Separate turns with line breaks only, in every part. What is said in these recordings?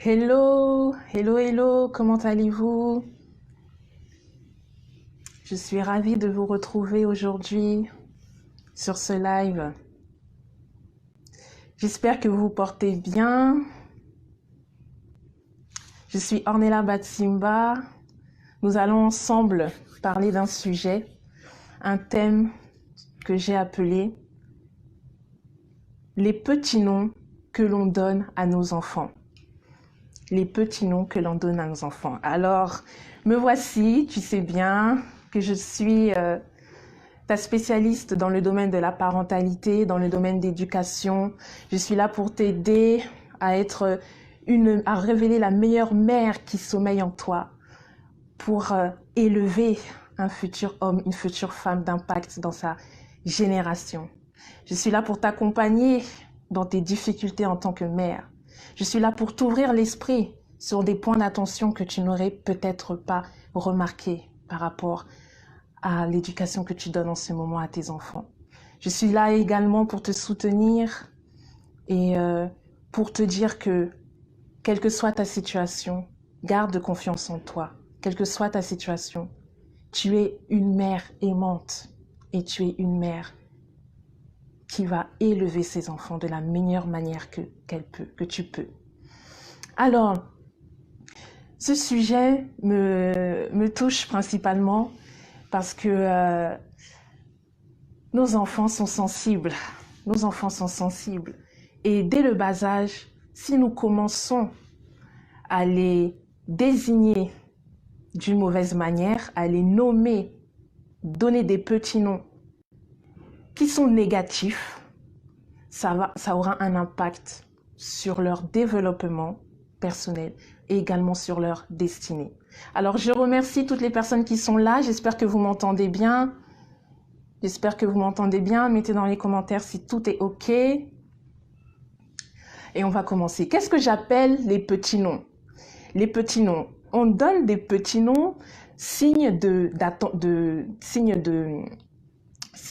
Hello, hello, hello, comment allez-vous? Je suis ravie de vous retrouver aujourd'hui sur ce live. J'espère que vous vous portez bien. Je suis Ornella Batsimba. Nous allons ensemble parler d'un sujet, un thème que j'ai appelé les petits noms que l'on donne à nos enfants. Les petits noms que l'on donne à nos enfants. Alors, me voici, tu sais bien que je suis ta spécialiste dans le domaine de la parentalité, dans le domaine d'éducation. Je suis là pour t'aider à à révéler la meilleure mère qui sommeille en toi, pour élever un futur homme, une future femme d'impact dans sa génération. Je suis là pour t'accompagner dans tes difficultés en tant que mère. Je suis là pour t'ouvrir l'esprit sur des points d'attention que tu n'aurais peut-être pas remarqués par rapport à l'éducation que tu donnes en ce moment à tes enfants. Je suis là également pour te soutenir et pour te dire que, quelle que soit ta situation, garde confiance en toi. Quelle que soit ta situation, tu es une mère aimante et tu es une mère qui va élever ses enfants de la meilleure manière que tu peux. Alors, ce sujet me touche principalement parce que nos enfants sont sensibles. Nos enfants sont sensibles. Et dès le bas âge, si nous commençons à les désigner d'une mauvaise manière, à les nommer, donner des petits noms qui sont négatifs, ça aura un impact sur leur développement personnel et également sur leur destinée. Alors, je remercie toutes les personnes qui sont là. J'espère que vous m'entendez bien. J'espère que vous m'entendez bien. Mettez dans les commentaires si tout est OK. Et on va commencer. Qu'est-ce que j'appelle les petits noms? Les petits noms. On donne des petits noms,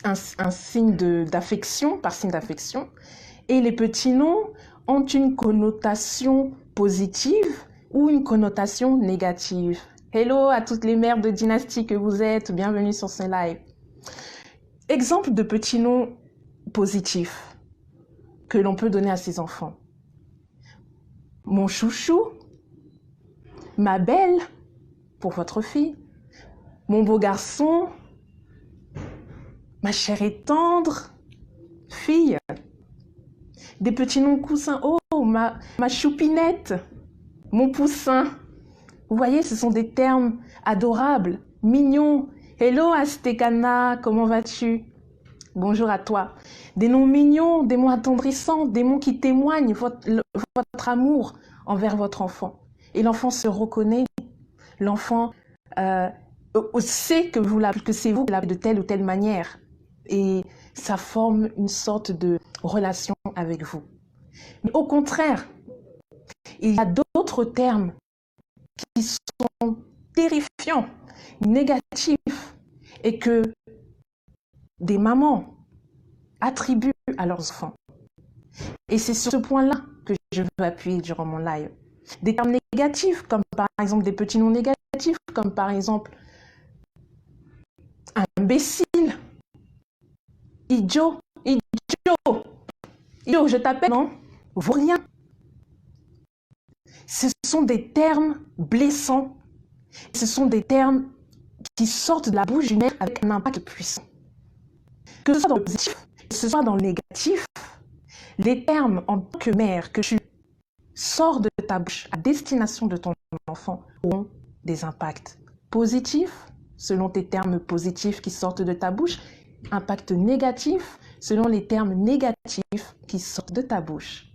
un signe d'affection, par signe d'affection. Et les petits noms ont une connotation positive ou une connotation négative. Hello à toutes les mères de dynastie que vous êtes. Bienvenue sur ce live. Exemple de petits noms positifs que l'on peut donner à ses enfants. Mon chouchou, ma belle, pour votre fille, mon beau garçon, ma chère et tendre fille. Des petits noms coussins, oh, ma choupinette, mon poussin. Vous voyez, ce sont des termes adorables, mignons. Hello Astekana, comment vas-tu? Bonjour à toi. Des noms mignons, des mots attendrissants, des mots qui témoignent votre amour envers votre enfant. Et l'enfant se reconnaît. L'enfant sait que c'est vous qui l'avez de telle ou telle manière. Et ça forme une sorte de relation avec vous. Mais au contraire, il y a d'autres termes qui sont terrifiants, négatifs, et que des mamans attribuent à leurs enfants. Et c'est sur ce point-là que je veux appuyer durant mon live. Des termes négatifs, comme par exemple des petits noms négatifs, comme par exemple imbécile, idiot, je t'appelle, non? Vaut rien. Ce sont des termes blessants. Ce sont des termes qui sortent de la bouche d'une mère avec un impact puissant. Que ce soit dans le positif, que ce soit dans le négatif, les termes en tant que mère que tu sors de ta bouche à destination de ton enfant auront des impacts positifs selon tes termes positifs qui sortent de ta bouche, impact négatif selon les termes négatifs qui sortent de ta bouche.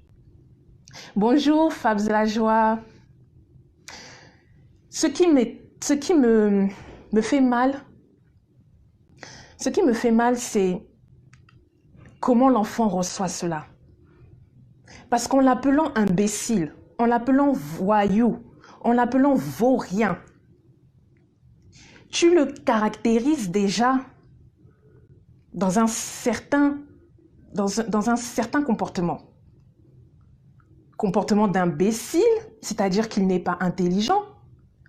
Bonjour Fabs la joie. Ce qui me fait mal, c'est comment l'enfant reçoit cela. Parce qu'en l'appelant imbécile, en l'appelant voyou, en l'appelant vaurien, tu le caractérises déjà dans un certain comportement. comportement d'imbécile, c'est-à-dire qu'il n'est pas intelligent,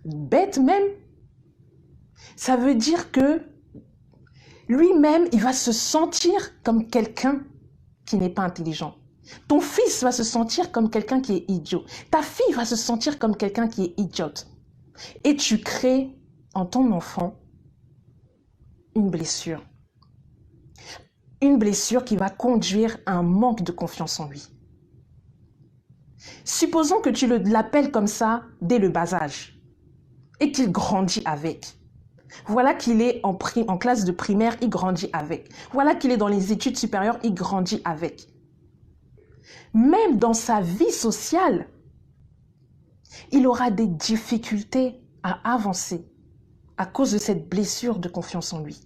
bête même. Ça veut dire que lui-même, il va se sentir comme quelqu'un qui n'est pas intelligent. Ton fils va se sentir comme quelqu'un qui est idiot. Ta fille va se sentir comme quelqu'un qui est idiote. Et tu crées en ton enfant une blessure. Une blessure qui va conduire à un manque de confiance en lui. Supposons que tu l'appelles comme ça dès le bas âge et qu'il grandit avec. Voilà qu'il est en classe de primaire, il grandit avec. Voilà qu'il est dans les études supérieures, il grandit avec. Même dans sa vie sociale, il aura des difficultés à avancer à cause de cette blessure de confiance en lui.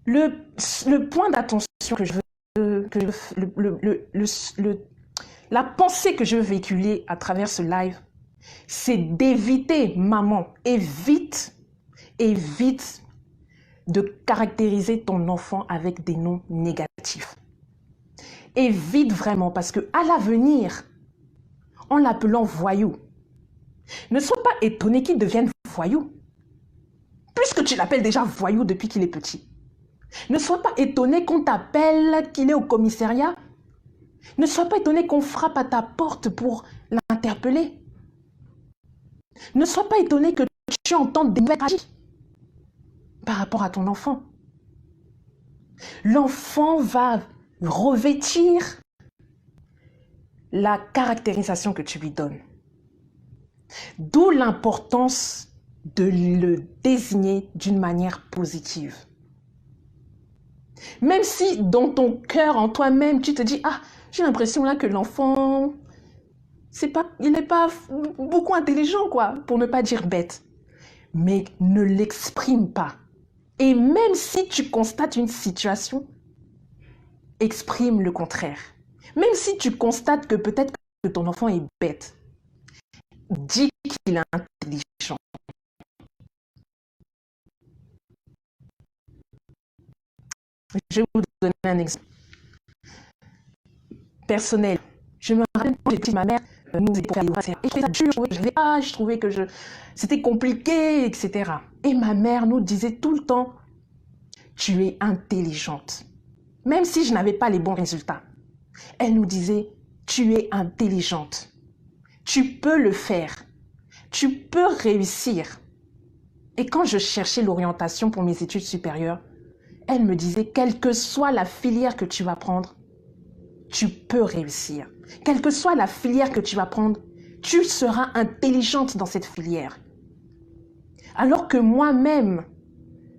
Le point d'attention que je veux, la pensée que je veux véhiculer à travers ce live, c'est d'éviter, maman, évite de caractériser ton enfant avec des noms négatifs. Évite vraiment, parce que à l'avenir, en l'appelant voyou, ne sois pas étonné qu'il devienne voyou, puisque tu l'appelles déjà voyou depuis qu'il est petit. Ne sois pas étonné qu'on t'appelle qu'il est au commissariat. Ne sois pas étonné qu'on frappe à ta porte pour l'interpeller. Ne sois pas étonné que tu entendes des nouvelles par rapport à ton enfant. L'enfant va revêtir la caractérisation que tu lui donnes. D'où l'importance de le désigner d'une manière positive. Même si dans ton cœur, en toi-même, tu te dis « Ah, j'ai l'impression là que l'enfant, il n'est pas beaucoup intelligent, quoi, pour ne pas dire bête. » Mais ne l'exprime pas. Et même si tu constates une situation, exprime le contraire. Même si tu constates que peut-être que ton enfant est bête, dis qu'il est intelligent. Je vais vous donner un exemple personnel. Je me rappelle quand j'étais ma mère nous aidait pour faire des devoirs. Et je faisais ça dur, je trouvais que c'était compliqué, etc. Et ma mère nous disait tout le temps, tu es intelligente. Même si je n'avais pas les bons résultats. Elle nous disait, tu es intelligente. Tu peux le faire. Tu peux réussir. Et quand je cherchais l'orientation pour mes études supérieures, elle me disait, quelle que soit la filière que tu vas prendre, tu peux réussir. Quelle que soit la filière que tu vas prendre, tu seras intelligente dans cette filière. Alors que moi-même,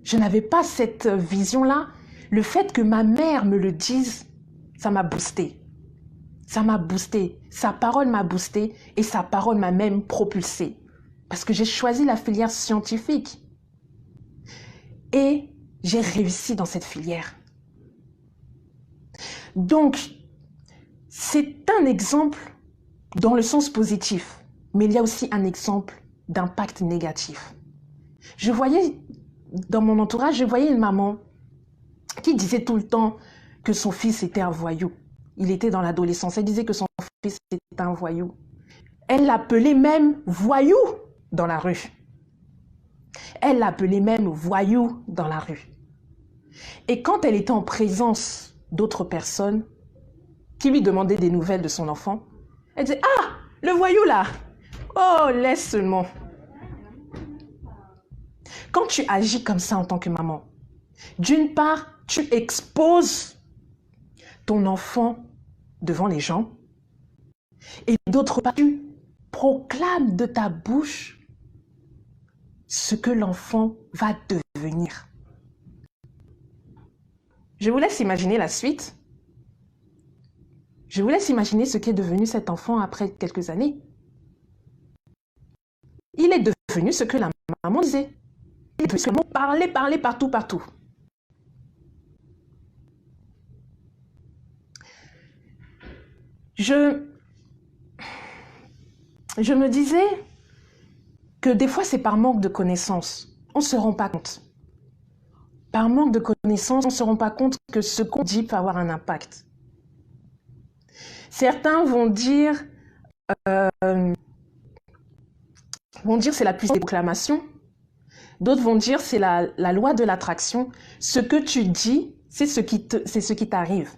je n'avais pas cette vision-là. Le fait que ma mère me le dise, ça m'a boosté. Ça m'a boosté. Sa parole m'a boosté et sa parole m'a même propulsé. Parce que j'ai choisi la filière scientifique. Et j'ai réussi dans cette filière. Donc, c'est un exemple dans le sens positif, mais il y a aussi un exemple d'impact négatif. Je voyais, dans mon entourage, je voyais une maman qui disait tout le temps que son fils était un voyou. Il était dans l'adolescence, elle disait que son fils était un voyou. Elle l'appelait même voyou dans la rue. Elle l'appelait même voyou dans la rue. Et quand elle était en présence d'autres personnes qui lui demandaient des nouvelles de son enfant, elle disait « Ah, le voyou là! Oh, laisse seulement !» Quand tu agis comme ça en tant que maman, d'une part, tu exposes ton enfant devant les gens et d'autre part, tu proclames de ta bouche ce que l'enfant va devenir. Je vous laisse imaginer la suite. Je vous laisse imaginer ce qu'est devenu cet enfant après quelques années. Il est devenu ce que la maman disait. Il est devenu ce que la maman parlait partout. Je me disais que des fois, c'est par manque de connaissances. On ne se rend pas compte. Par manque de connaissances, on ne se rend pas compte que ce qu'on dit peut avoir un impact. Certains euh, vont dire c'est la puissance des proclamations. D'autres vont dire c'est la loi de l'attraction. Ce que tu dis, c'est ce qui t'arrive.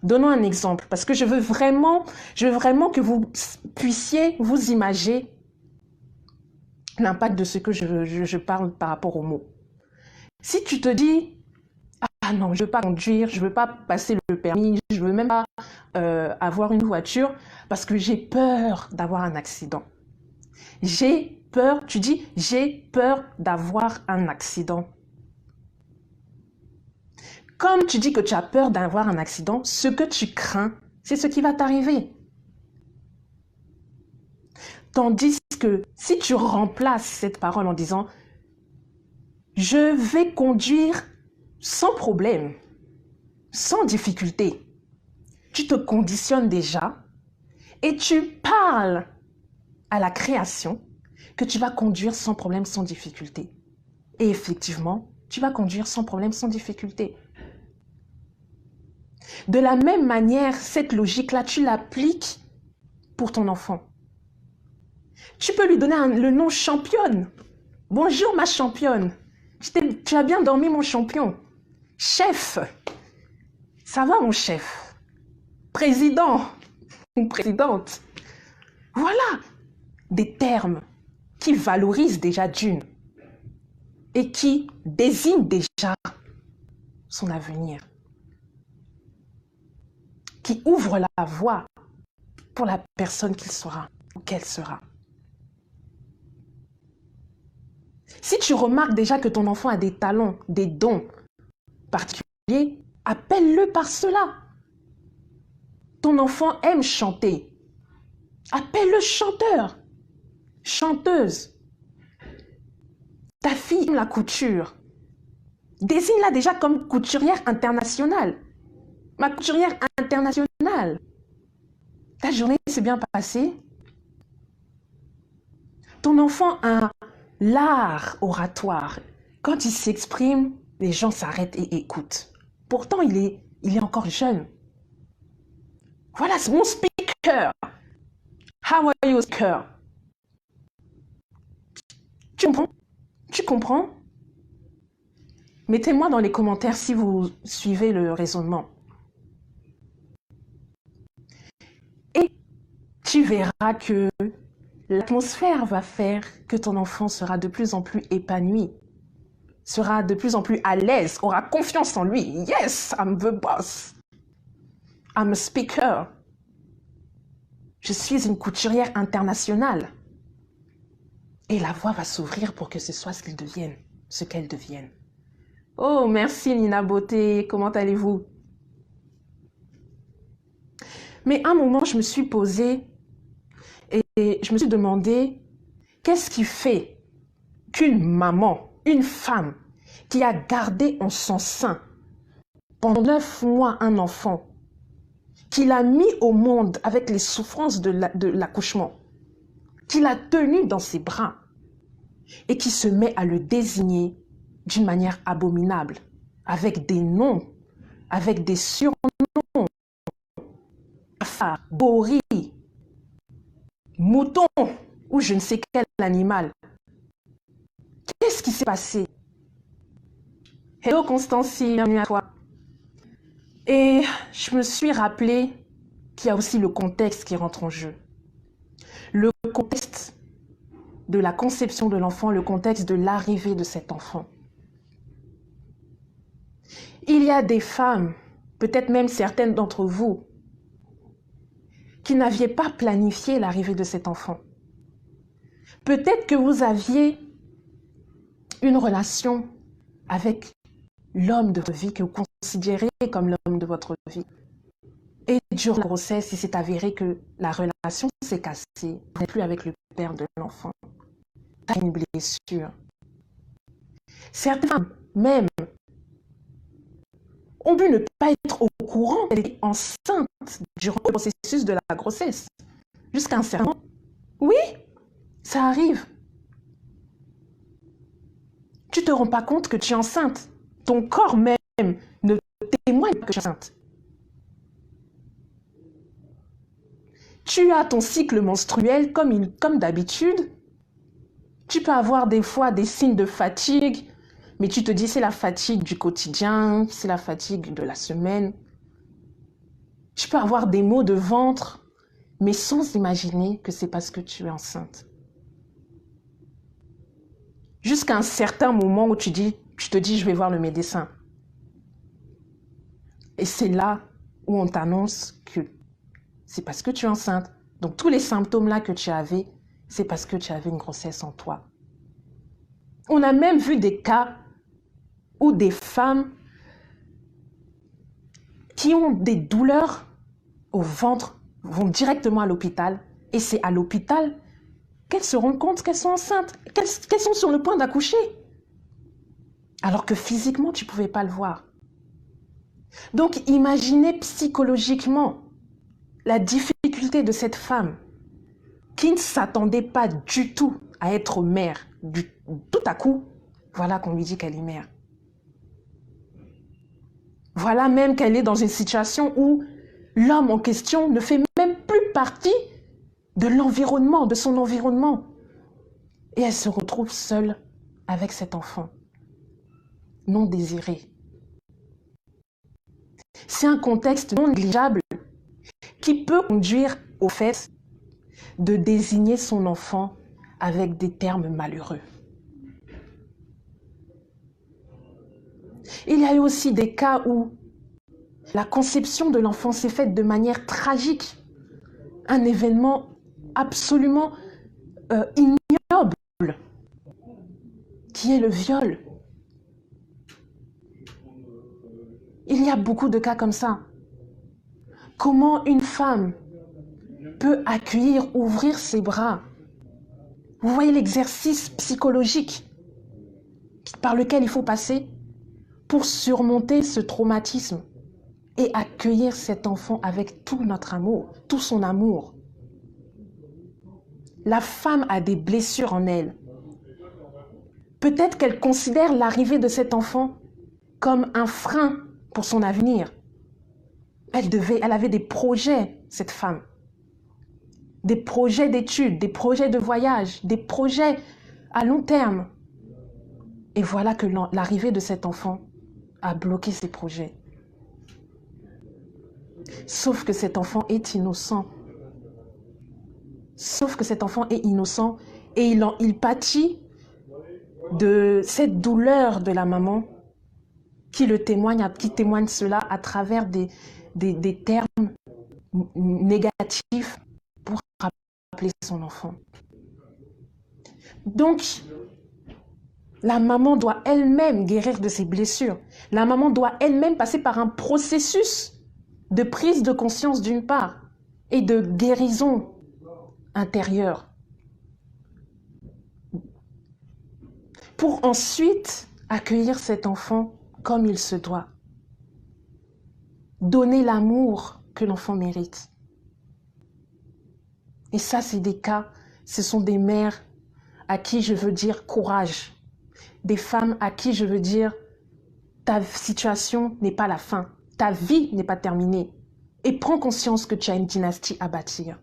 Donnons un exemple, parce que je veux vraiment que vous puissiez vous imaginer l'impact de ce que je parle par rapport aux mots. Si tu te dis, ah non, je veux pas conduire, je veux pas passer le permis, je veux même pas avoir une voiture, parce que j'ai peur d'avoir un accident. J'ai peur, tu dis, j'ai peur d'avoir un accident. Comme tu dis que tu as peur d'avoir un accident, ce que tu crains, c'est ce qui va t'arriver. Tandis que si tu remplaces cette parole en disant « Je vais conduire sans problème, sans difficulté », tu te conditionnes déjà et tu parles à la création que tu vas conduire sans problème, sans difficulté. Et effectivement, tu vas conduire sans problème, sans difficulté. De la même manière, cette logique-là, tu l'appliques pour ton enfant. Tu peux lui donner le nom championne. Bonjour ma championne. Tu as bien dormi mon champion. Chef. Ça va mon chef. Président ou présidente. Voilà des termes qui valorisent déjà d'une et qui désignent déjà son avenir. Qui ouvrent la voie pour la personne qu'il sera ou qu'elle sera. Si tu remarques déjà que ton enfant a des talents, des dons particuliers, appelle-le par cela. Ton enfant aime chanter. Appelle-le chanteur, chanteuse. Ta fille aime la couture. Désigne-la déjà comme couturière internationale. Ma couturière internationale. Ta journée s'est bien passée. Ton enfant a l'art oratoire. Quand il s'exprime, les gens s'arrêtent et écoutent. Pourtant, il est encore jeune. Voilà, c'est mon speaker. How are you, speaker? Tu comprends? Tu comprends? Mettez-moi dans les commentaires si vous suivez le raisonnement. Et tu verras que l'atmosphère va faire que ton enfant sera de plus en plus épanoui, sera de plus en plus à l'aise, aura confiance en lui. Yes, I'm the boss. I'm a speaker. Je suis une couturière internationale. Et la voie va s'ouvrir pour que ce soit ce qu'ils deviennent, ce qu'elles deviennent. Oh, merci Nina Beauté, comment allez-vous? Mais à un moment, je me suis posée et je me suis demandé, qu'est-ce qui fait qu'une maman, une femme, qui a gardé en son sein pendant 9 mois un enfant, qui l'a mis au monde avec les souffrances de l'accouchement, qui l'a tenu dans ses bras et qui se met à le désigner d'une manière abominable, avec des noms, avec des surnoms, Bori, mouton ou je ne sais quel animal. Qu'est-ce qui s'est passé? Hello Constance, bienvenue à toi. Et je me suis rappelé qu'il y a aussi le contexte qui rentre en jeu. Le contexte de la conception de l'enfant, le contexte de l'arrivée de cet enfant. Il y a des femmes, peut-être même certaines d'entre vous, qui n'aviez pas planifié l'arrivée de cet enfant. Peut-être que vous aviez une relation avec l'homme de votre vie, que vous considérez comme l'homme de votre vie. Et durant la grossesse, il s'est avéré que la relation s'est cassée. Vous n'êtes plus avec le père de l'enfant. Tu as une blessure. Certaines femmes, même, ont pu ne pas être au courant qu'elle était enceinte durant le processus de la grossesse. Jusqu'à un certain moment. Oui, ça arrive. Tu ne te rends pas compte que tu es enceinte. Ton corps même ne témoigne que tu es enceinte. tu as ton cycle menstruel comme d'habitude. Tu peux avoir des fois des signes de fatigue, mais tu te dis c'est la fatigue du quotidien, c'est la fatigue de la semaine. Tu peux avoir des maux de ventre, mais sans imaginer que c'est parce que tu es enceinte. Jusqu'à un certain moment où tu te dis je vais voir le médecin. Et c'est là où on t'annonce que c'est parce que tu es enceinte. Donc tous les symptômes là que tu avais, c'est parce que tu avais une grossesse en toi. On a même vu des cas où des femmes qui ont des douleurs au ventre vont directement à l'hôpital. Et c'est à l'hôpital qu'elles se rendent compte qu'elles sont enceintes, qu'elles sont sur le point d'accoucher. Alors que physiquement, tu ne pouvais pas le voir. Donc imaginez psychologiquement la difficulté de cette femme qui ne s'attendait pas du tout à être mère. Tout à coup, voilà qu'on lui dit qu'elle est mère. Voilà même qu'elle est dans une situation où l'homme en question ne fait même plus partie de l'environnement, de son environnement. Et elle se retrouve seule avec cet enfant non désiré. C'est un contexte non négligeable qui peut conduire au fait de désigner son enfant avec des termes malheureux. Il y a eu aussi des cas où la conception de l'enfant s'est faite de manière tragique. Un événement absolument ignoble, qui est le viol. Il y a beaucoup de cas comme ça. Comment une femme peut accueillir, ouvrir ses bras? Vous voyez l'exercice psychologique par lequel il faut passer pour surmonter ce traumatisme et accueillir cet enfant avec tout notre amour, tout son amour. La femme a des blessures en elle. Peut-être qu'elle considère l'arrivée de cet enfant comme un frein pour son avenir. Elle avait des projets, cette femme. Des projets d'études, des projets de voyage, des projets à long terme. Et voilà que l'arrivée de cet enfant a bloqué ses projets. Sauf que cet enfant est innocent. Sauf que cet enfant est innocent et il pâtit de cette douleur de la maman qui témoigne cela à travers des termes négatifs pour rappeler son enfant. Donc, la maman doit elle-même guérir de ses blessures. La maman doit elle-même passer par un processus de prise de conscience d'une part et de guérison intérieure. Pour ensuite accueillir cet enfant comme il se doit. Donner l'amour que l'enfant mérite. Et ça, c'est des cas, ce sont des mères à qui je veux dire courage. Des femmes à qui je veux dire ta situation n'est pas la fin. Ta vie n'est pas terminée. Et prends conscience que tu as une dynastie à bâtir.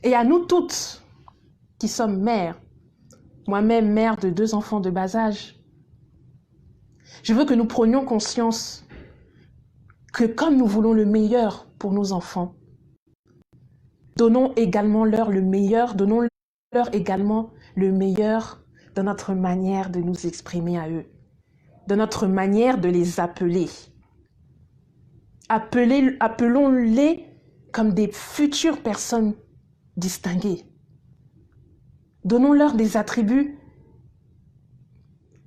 Et à nous toutes qui sommes mères, moi-même mère de 2 enfants de bas âge, je veux que nous prenions conscience que comme nous voulons le meilleur pour nos enfants, donnons également leur le meilleur, donnons-leur également le meilleur de notre manière de nous exprimer à eux, de notre manière de les appeler. Appelons-les comme des futures personnes distinguées. Donnons-leur des attributs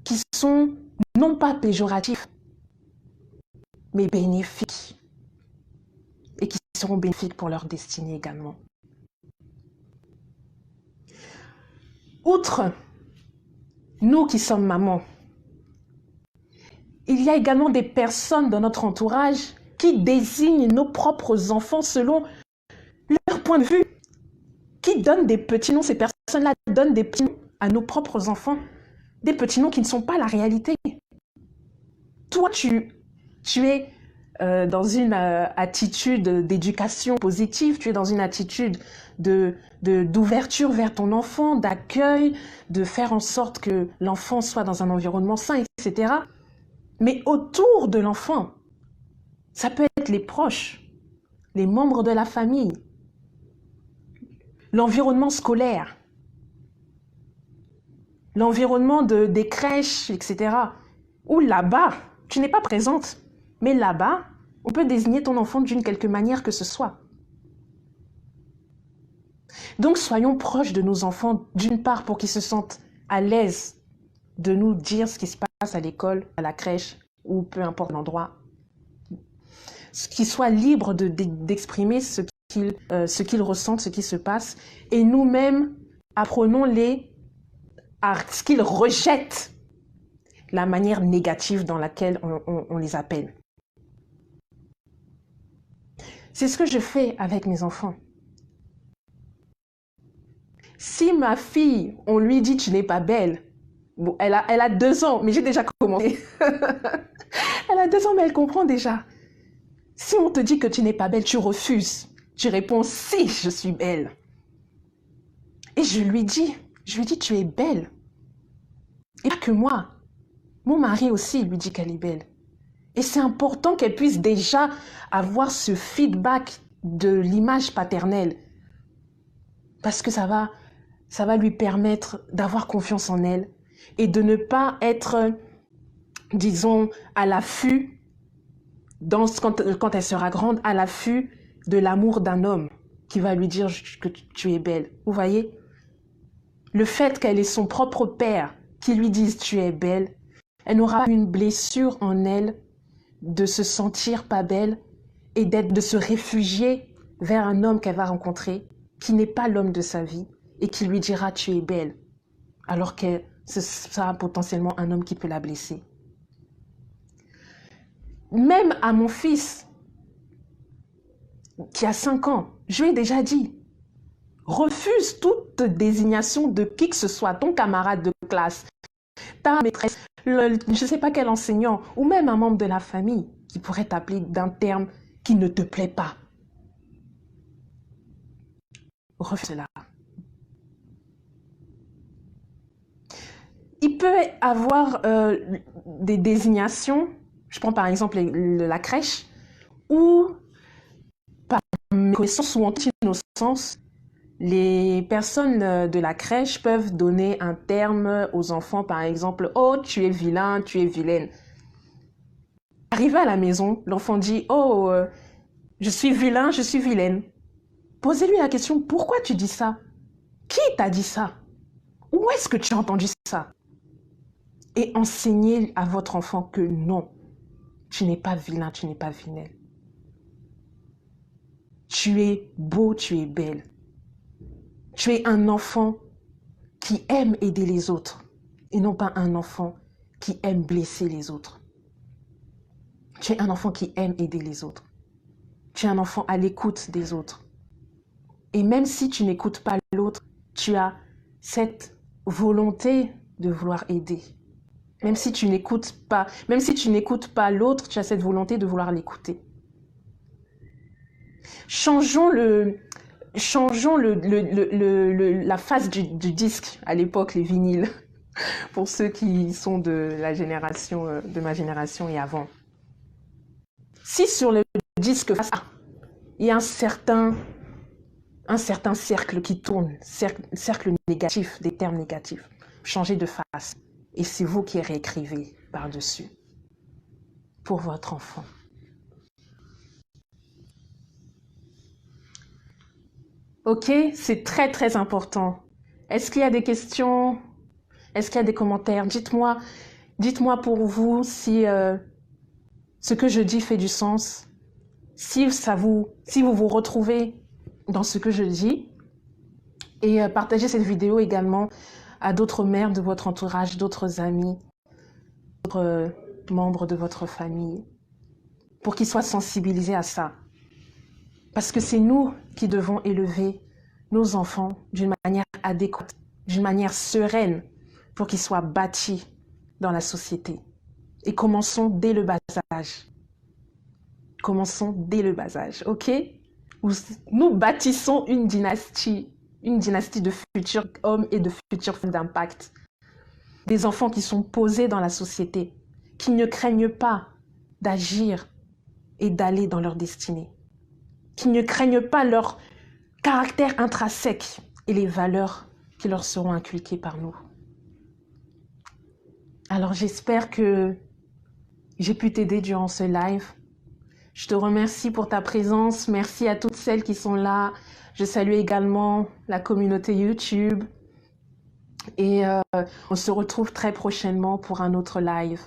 qui sont non pas péjoratifs, mais bénéfiques. Et qui seront bénéfiques pour leur destinée également. Outre nous qui sommes mamans, il y a également des personnes dans notre entourage qui désignent nos propres enfants selon leur point de vue, qui donnent des petits noms. Ces personnes-là donnent des petits noms à nos propres enfants, des petits noms qui ne sont pas la réalité. Toi, tu es dans une attitude d'éducation positive, tu es dans une attitude d'ouverture vers ton enfant, d'accueil, de faire en sorte que l'enfant soit dans un environnement sain, etc. Mais autour de l'enfant, ça peut être les proches, les membres de la famille, l'environnement scolaire, l'environnement des crèches, etc. Ou là-bas, tu n'es pas présente, mais là-bas, on peut désigner ton enfant d'une quelque manière que ce soit. Donc, soyons proches de nos enfants, d'une part, pour qu'ils se sentent à l'aise de nous dire ce qui se passe à l'école, à la crèche, ou peu importe l'endroit. Qu'ils soient libres d'exprimer ce qu'ils ressentent, ce qui se passe, et nous-mêmes, apprenons-les à ce qu'ils rejettent la manière négative dans laquelle on les appelle. C'est ce que je fais avec mes enfants. Si ma fille, on lui dit « tu n'es pas belle », bon, elle a 2 ans, mais j'ai déjà commencé. Elle a 2 ans, mais elle comprend déjà. Si on te dit que tu n'es pas belle, tu refuses. Tu réponds « si, je suis belle ». Et je lui dis « tu es belle ». Et pas que moi. Mon mari aussi lui dit qu'elle est belle. Et c'est important qu'elle puisse déjà avoir ce feedback de l'image paternelle. Parce que ça va lui permettre d'avoir confiance en elle et de ne pas être, disons, à l'affût, quand elle sera grande, à l'affût de l'amour d'un homme qui va lui dire que tu es belle. Vous voyez? Le fait qu'elle ait son propre père qui lui dise tu es belle, elle n'aura pas une blessure en elle de se sentir pas belle et de se réfugier vers un homme qu'elle va rencontrer qui n'est pas l'homme de sa vie et qui lui dira tu es belle alors que ce sera potentiellement un homme qui peut la blesser. Même à mon fils qui a 5 ans, je lui ai déjà dit refuse toute désignation de qui que ce soit, ton camarade de classe, ta maîtresse, je ne sais pas quel enseignant, ou même un membre de la famille qui pourrait t'appeler d'un terme qui ne te plaît pas. Refuse cela. Il peut avoir des désignations, je prends par exemple la crèche, où par méconnaissance ou en innocence, les personnes de la crèche peuvent donner un terme aux enfants, par exemple, « Oh, tu es vilain, tu es vilaine ». Arrivé à la maison, l'enfant dit « Oh, je suis vilain, je suis vilaine ». Posez-lui la question « Pourquoi tu dis ça? Qui t'a dit ça? Où est-ce que tu as entendu ça ?» Et enseignez à votre enfant que non, tu n'es pas vilain, tu n'es pas vilaine. Tu es beau, tu es belle. Tu es un enfant qui aime aider les autres et non pas un enfant qui aime blesser les autres. Tu es un enfant qui aime aider les autres. Tu es un enfant à l'écoute des autres. Et même si tu n'écoutes pas l'autre, tu as cette volonté de vouloir aider. Même si tu n'écoutes pas l'autre, tu as cette volonté de vouloir l'écouter. Changeons la face du disque, à l'époque, les vinyles, pour ceux qui sont de ma génération et avant. Si sur le disque face A, il y a un certain cercle qui tourne, cercle négatif, des termes négatifs, changez de face. Et c'est vous qui réécrivez par-dessus pour votre enfant. Ok, c'est très très important. Est-ce qu'il y a des questions? Est-ce qu'il y a des commentaires? Dites-moi pour vous si ce que je dis fait du sens, si vous vous retrouvez dans ce que je dis. Et partagez cette vidéo également à d'autres mères de votre entourage, d'autres amis, d'autres membres de votre famille, pour qu'ils soient sensibilisés à ça. Parce que c'est nous qui devons élever nos enfants d'une manière adéquate, d'une manière sereine, pour qu'ils soient bâtis dans la société. Et commençons dès le bas âge. Commençons dès le bas âge, ok? Nous bâtissons une dynastie de futurs hommes et de futures femmes d'impact. Des enfants qui sont posés dans la société, qui ne craignent pas d'agir et d'aller dans leur destinée, qui ne craignent pas leur caractère intrinsèque et les valeurs qui leur seront inculquées par nous. Alors j'espère que j'ai pu t'aider durant ce live. Je te remercie pour ta présence. Merci à toutes celles qui sont là. Je salue également la communauté YouTube. Et on se retrouve très prochainement pour un autre live.